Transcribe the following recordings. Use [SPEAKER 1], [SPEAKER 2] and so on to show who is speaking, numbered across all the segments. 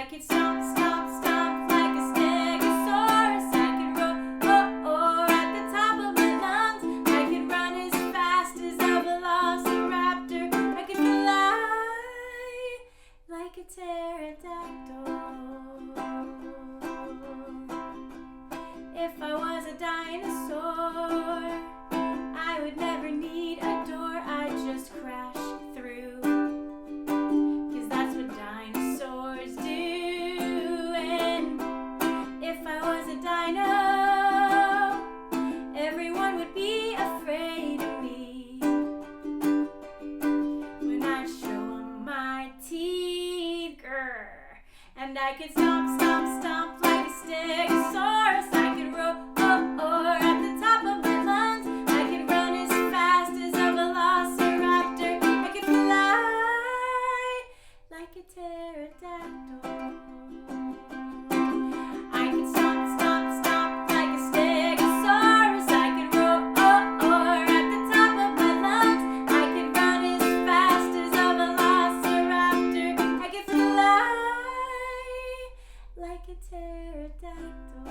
[SPEAKER 1] I could stomp, stomp, stomp like a stegosaurus. I could roar at the top of my lungs. I could run as fast as a velociraptor. I could fly like a pterodactyl. If I was a dinosaur, I would never need a door, I'd just crash through. 'Cause that's what dinosaurs do. And if I was a dino, everyone would be afraid of me. When I show 'em my teeth, grr. And I could stomp, stomp, stomp like a stegosaurus. I could roar at the top of my lungs. I could run as fast as a velociraptor. I could fly like a pterodactyl. I could stomp, stomp, stomp like a stegosaurus. I could roar at the top of my lungs. I could run as fast as a velociraptor. I could fly like a pterodactyl.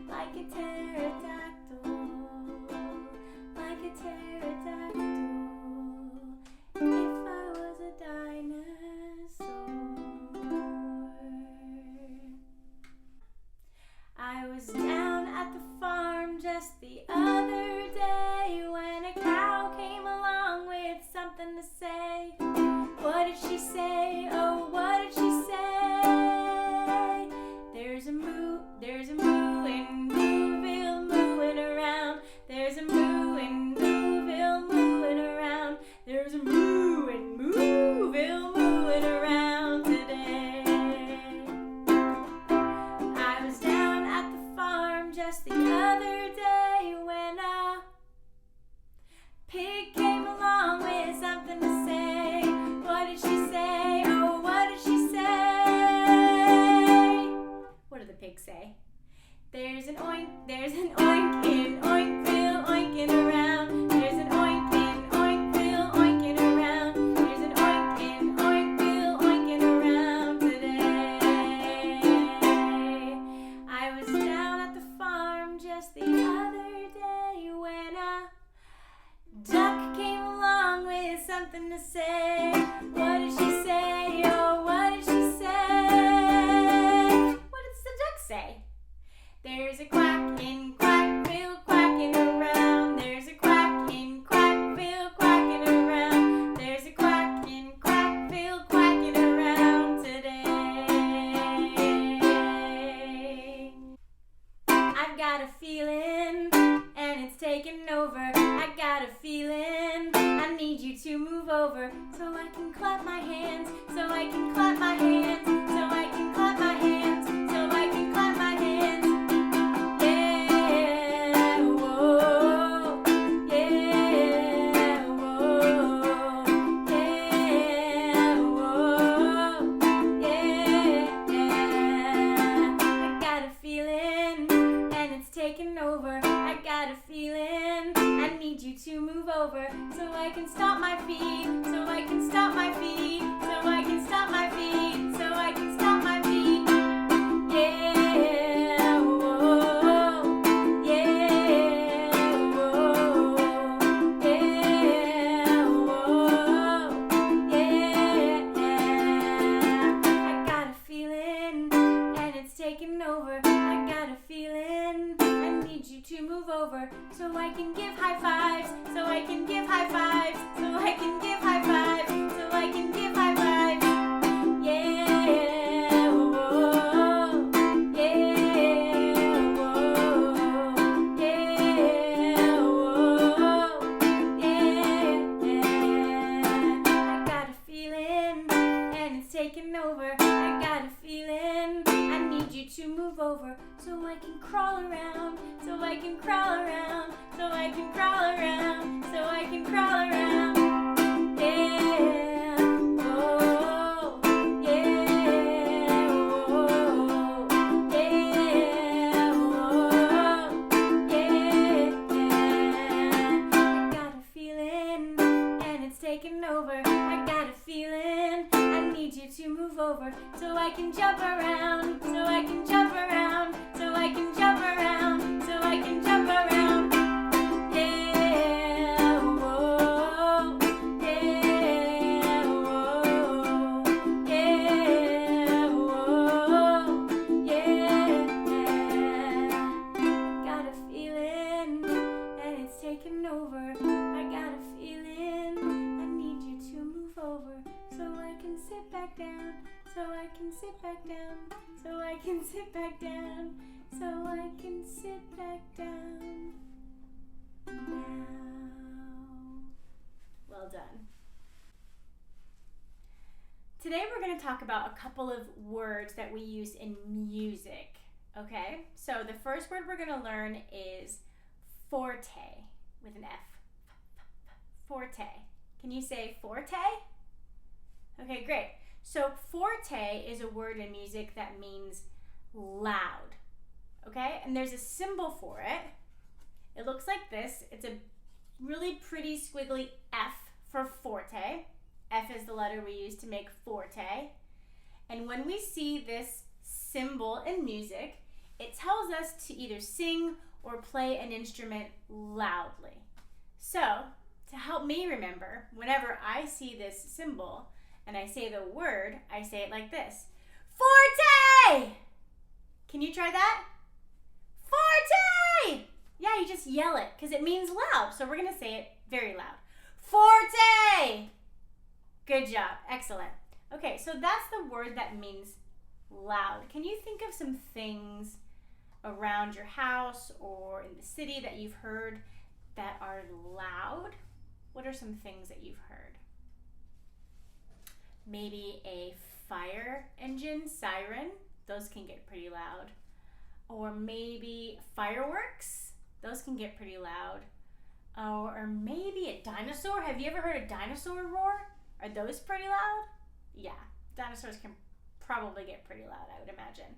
[SPEAKER 1] Like a pterodactyl. Like a pterodactyl. If I was a dinosaur. I was down at the farm just the other day when a cow came along with something to say. What did she say? Oh, what did she say? There's a moo in Mooville mooing around. There's a moo in Mooville mooing around. There's a moo in Mooville mooing around today. I was down at the farm just the other day when a pig came along with something to say. What did she say? Oh, what did she say? What did the pig say? There's an oink in Oinkville oinking around. There's an oink in Oinkville oinking around. There's an oink in Oinkville oinking around today. I was down at the farm just the other day when a duck came along with something to say. What did she say? Oh, what did she say? What does the duck say? There's a quack in Quackville quacking around. There's a quack in Quackville quacking around. There's a quack in Quackville quacking around today. I've got a feeling and it's taking over. I got a feeling I need you to move over so I can clap my hands, so I can clap my hands, so I can clap my hands, so I can clap my hands. Yeah, whoa, yeah, whoa, yeah, whoa, yeah. I got a feeling and it's taking over. I got a feeling I need you to move over so I can stop my feet, so I can stop my feet, so I can stop my feet, so I can stop my feet. Yeah, whoa, yeah, whoa, yeah, whoa, yeah. I got a feeling and it's taking over. I got a feeling I need you to move over so I can give high fives, so I can give high fives, so I can give high fives, so I can give high fives. Yeah, whoa, yeah, whoa, yeah, whoa, yeah. I got a feeling and it's taking over. I got a feeling I need you to move over so I can crawl around, so I can crawl around, so I can crawl around, so I can crawl around. Yeah, whoa, yeah, whoa, yeah, whoa, yeah. I got a feeling and it's taking over. over. I got a feeling I need you to move over so I can jump around, so I can jump around, so I can jump around, so I can jump around. Yeah, whoa, yeah, whoa, yeah, whoa, yeah. Got a feeling and it's taking over. I got a feeling I need you to move over so I can sit back down, so I can sit back down, so I can sit back down, so I can sit back down now. Well done. Today we're going to talk about a couple of words that we use in music, okay? So the first word we're going to learn is forte with an F. Forte. Can you say forte? Okay, great. So forte is a word in music that means loud, okay? And there's a symbol for it. It looks like this. It's a really pretty squiggly F for forte. F is the letter we use to make forte. And when we see this symbol in music, it tells us to either sing or play an instrument loudly. So, to help me remember, whenever I see this symbol and I say the word, I say it like this. Forte! Can you try that? Forte! Yeah, you just yell it because it means loud. So we're going to say it very loud. Forte! Good job. Excellent. Okay, so that's the word that means loud. Can you think of some things around your house or in the city that you've heard that are loud? What are some things that you've heard? Maybe a fire engine siren. Those can get pretty loud. Or maybe fireworks. Those can get pretty loud. Or maybe a dinosaur. Have you ever heard a dinosaur roar? Are those pretty loud? Yeah, dinosaurs can probably get pretty loud, I would imagine.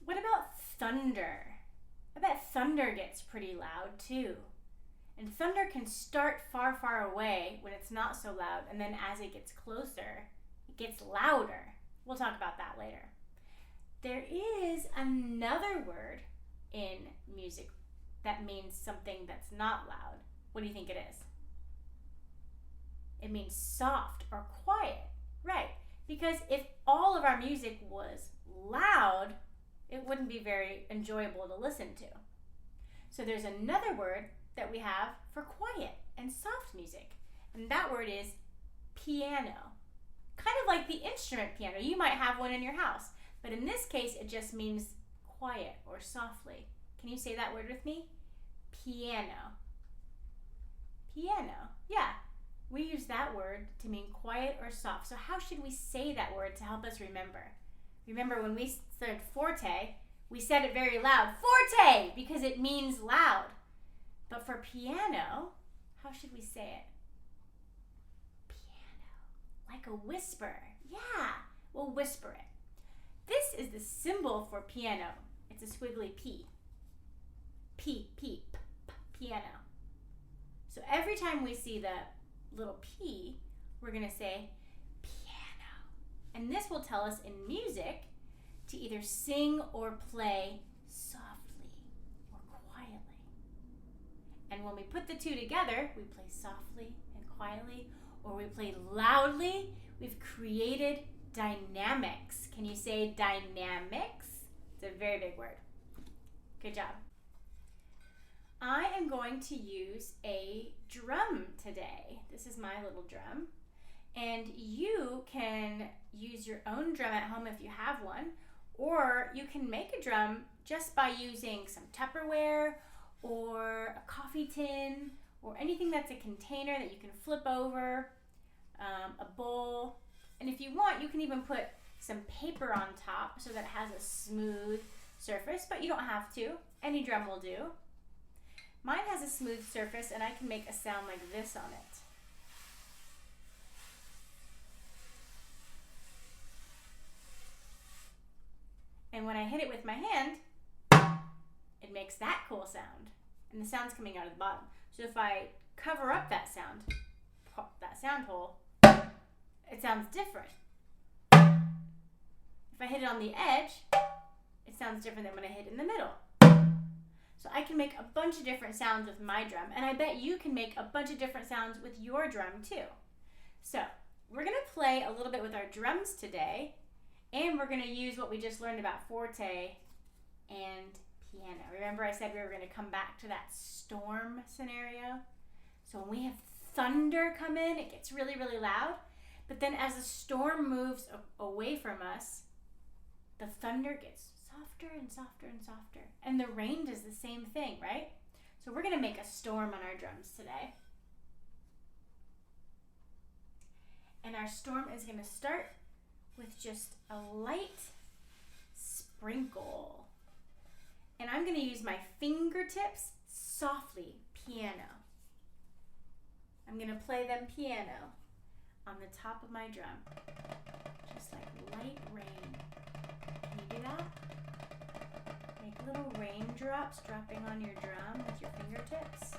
[SPEAKER 1] What about thunder? I bet thunder gets pretty loud too. And thunder can start far, far away when it's not so loud, and then as it gets closer, it gets louder. We'll talk about that later. There is another word in music that means something that's not loud. What do you think it is? It means soft or quiet, right? Because if all of our music was loud, it wouldn't be very enjoyable to listen to. So there's another word that we have for quiet and soft music, and that word is piano. Kind of like the instrument piano. You might have one in your house, but in this case, it just means quiet or softly. Can you say that word with me? Piano. Piano. Yeah. We use that word to mean quiet or soft. So how should we say that word to help us remember? Remember when we said forte, we said it very loud. Forte! Because it means loud. But for piano, how should we say it? Piano. Like a whisper. Yeah, we'll whisper it. This is the symbol for piano. It's a squiggly P. P, P, P, P, piano. So every time we see the little P, we're going to say piano. And this will tell us in music to either sing or play softly or quietly. And when we put the two together, we play softly and quietly, or we play loudly. We've created dynamics. Can you say dynamics? It's a very big word. Good job. I am going to use a drum today. This is my little drum. And you can use your own drum at home if you have one, or you can make a drum just by using some Tupperware or a coffee tin or anything that's a container that you can flip over, a bowl. And if you want, you can even put some paper on top so that it has a smooth surface, but you don't have to. Any drum will do. Mine has a smooth surface and I can make a sound like this on it. And when I hit it with my hand, it makes that cool sound. And the sound's coming out of the bottom. So if I cover up that sound, sound hole, it sounds different. If I hit it on the edge, it sounds different than when I hit it in the middle. So I can make a bunch of different sounds with my drum, and I bet you can make a bunch of different sounds with your drum too. So we're going to play a little bit with our drums today, and we're going to use what we just learned about forte and piano. Remember I said we were going to come back to that storm scenario? So when we have thunder come in, it gets really, really loud. But then as the storm moves away from us, the thunder gets softer and softer and softer. And the rain does the same thing, right? So we're going to make a storm on our drums today. And our storm is going to start with just a light sprinkle. And I'm going to use my fingertips softly, piano. I'm going to play them piano on the top of my drum, just like light rain. Can you do that? Make little raindrops dropping on your drum with your fingertips.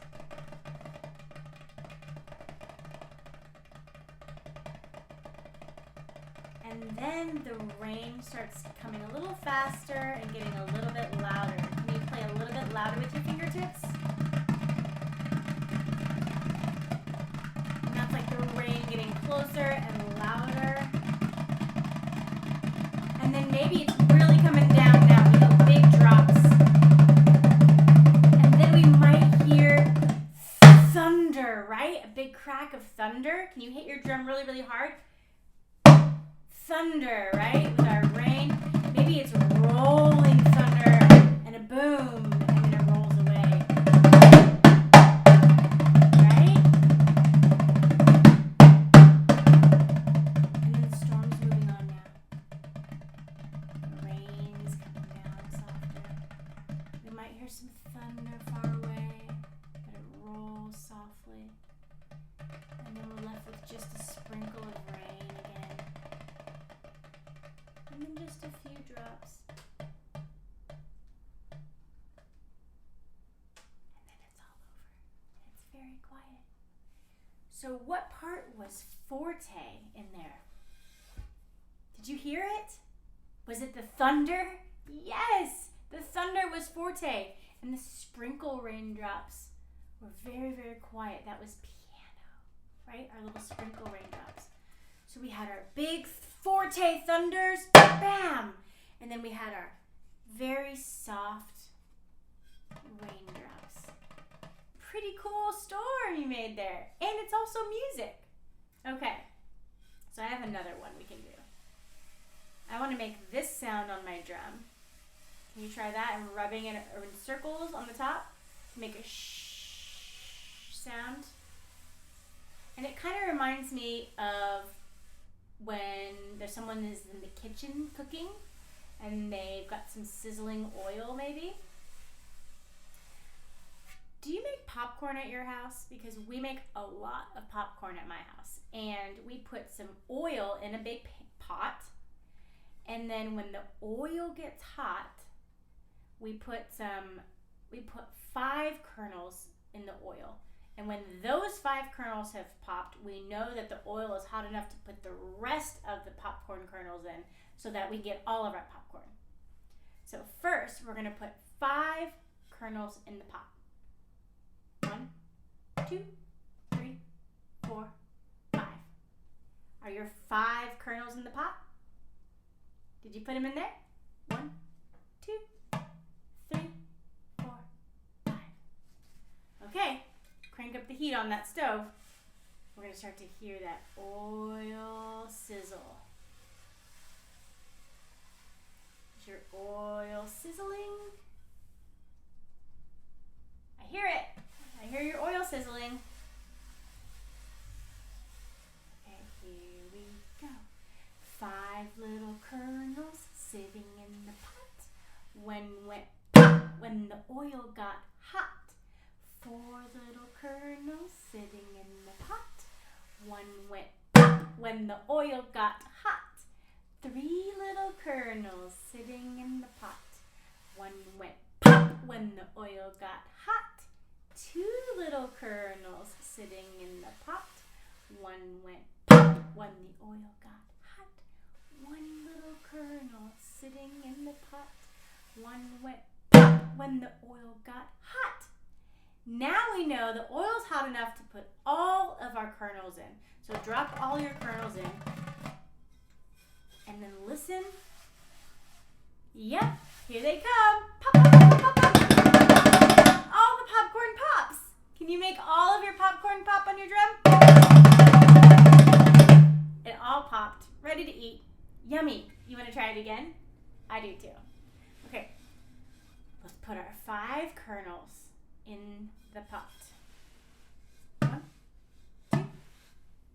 [SPEAKER 1] And then the rain starts coming a little faster and getting a little bit louder. Can you play a little bit louder with your fingertips? And that's like the rain getting closer and louder. And then maybe it's really coming down now. We have big drops. And then we might hear thunder, right? A big crack of thunder. Can you hit your drum really, really hard? Thunder, right? With our rain. Maybe it's rolling thunder and a boom, and then it rolls away. Right? And then the storm's moving on now. The rain's coming down softer. We might hear some thunder far away, but it rolls softly. And then we're left with just a sprinkle of rain again. And then just a few drops. And then it's all over. It's very quiet. So what part was forte in there? Did you hear it? Was it the thunder? Yes! The thunder was forte. And the sprinkle raindrops were very, very quiet. That was piano, right? Our little sprinkle raindrops. So we had our big forte thunders, bam! And then we had our very soft raindrops. Pretty cool storm you made there. And it's also music. Okay, so I have another one we can do. I want to make this sound on my drum. Can you try that? And rubbing it in circles on the top to make a shh sound. And it kind of reminds me of when there's someone is in the kitchen cooking and they've got some sizzling oil maybe. Do you make popcorn at your house? Because we make a lot of popcorn at my house. And we put some oil in a big pot. And then when the oil gets hot, we put 5 kernels in the oil. And when those 5 kernels have popped, we know that the oil is hot enough to put the rest of the popcorn kernels in so that we get all of our popcorn. So first, we're going to put 5 kernels in the pot. 1, 2, 3, 4, 5. Are your 5 kernels in the pot? Did you put them in there? 1, 2, 3, 4, 5. Okay. Crank up the heat on that stove. We're going to start to hear that oil sizzle. Is your oil sizzling? I hear it. I hear your oil sizzling. Okay, here we go. 5 little kernels sitting in the pot. When the oil got hot. 4 little kernels sitting in the pot. 1 went pop when the oil got hot. 3 little kernels sitting in the pot. 1 went pop when the oil got hot. 2 little kernels sitting in the pot. One went pop when the oil got hot. One little kernel sitting in the pot. One went pop when the oil got hot. Now we know the oil's hot enough to put all of our kernels in. So drop all your kernels in. And then listen. Yep, here they come. Pop, pop, pop, pop, pop. All the popcorn pops. Can you make all of your popcorn pop on your drum? It all popped, ready to eat. Yummy. You want to try it again? I do too. Okay, let's put our 5 kernels in the pot. 1, 2,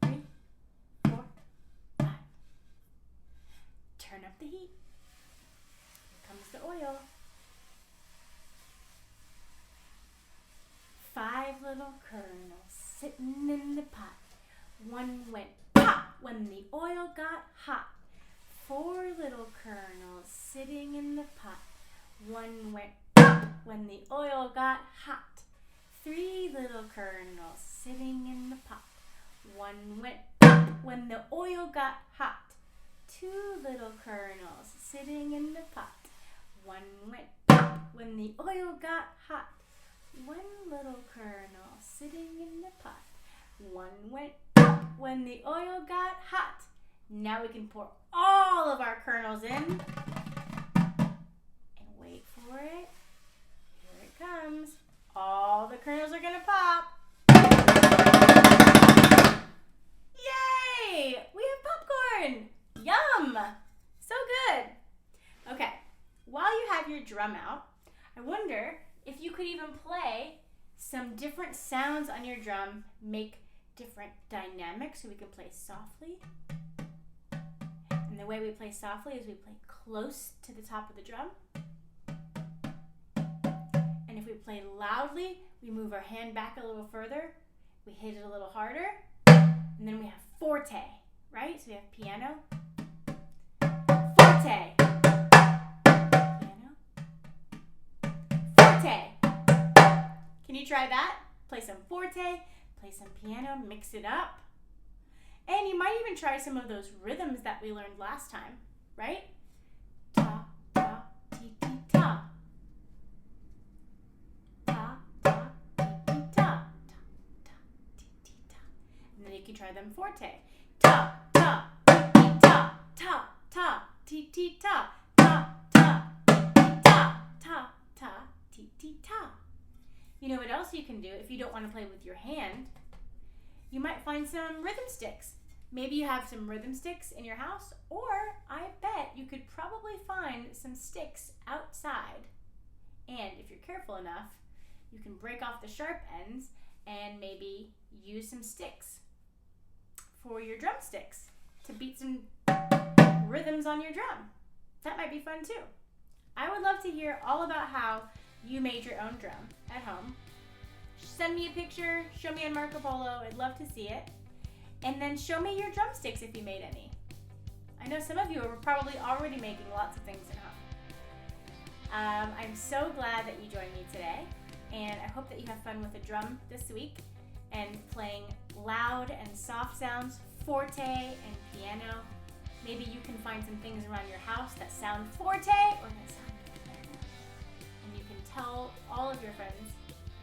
[SPEAKER 1] 3, 4, 5. Turn up the heat. Here comes the oil. 5 little kernels sitting in the pot. One went pop when the oil got hot. 4 little kernels sitting in the pot. One went pop when the oil got hot. 3 little kernels sitting in the pot. One went pop when the oil got hot. 2 little kernels sitting in the pot. One went pop when the oil got hot. 1 little kernel sitting in the pot. One went pop when the oil got hot. Now we can pour all of our kernels in. And wait for it. Here it comes. All the kernels are gonna pop. Yay! We have popcorn! Yum! So good. Okay, while you have your drum out, I wonder if you could even play some different sounds on your drum, make different dynamics so we can play softly. And the way we play softly is we play close to the top of the drum. And if we play loudly, we move our hand back a little further. We hit it a little harder. And then we have forte, right? So we have piano, forte, piano, forte. Can you try that? Play some forte, play some piano, mix it up. And you might even try some of those rhythms that we learned last time, right? Ta, ta, ti, ti, ta. Ta, ta, ti, ti, ta. Ta, ta, ti, ti, ta. And then you can try them forte. Ta, ta, ti, ti, ta. Ta, ta, ti, ti, ta. Ta, ta, ti, ti, ta. Ta, ta, ti, ti, ta. You know what else you can do if you don't want to play with your hand? You might find some rhythm sticks. Maybe you have some rhythm sticks in your house, or I bet you could probably find some sticks outside. And if you're careful enough, you can break off the sharp ends and maybe use some sticks for your drumsticks to beat some rhythms on your drum. That might be fun too. I would love to hear all about how you made your own drum at home. Send me a picture, show me on Marco Polo, I'd love to see it. And then show me your drumsticks if you made any. I know some of you are probably already making lots of things at home. I'm so glad that you joined me today, and I hope that you have fun with the drum this week and playing loud and soft sounds, forte and piano. Maybe you can find some things around your house that sound forte or that sound piano. And you can tell all of your friends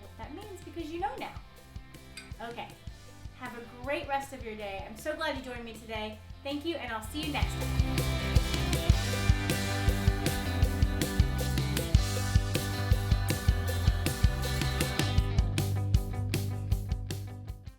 [SPEAKER 1] what that means because you know now. Okay. Have a great rest of your day. I'm so glad you joined me today. Thank you, and I'll see you next time.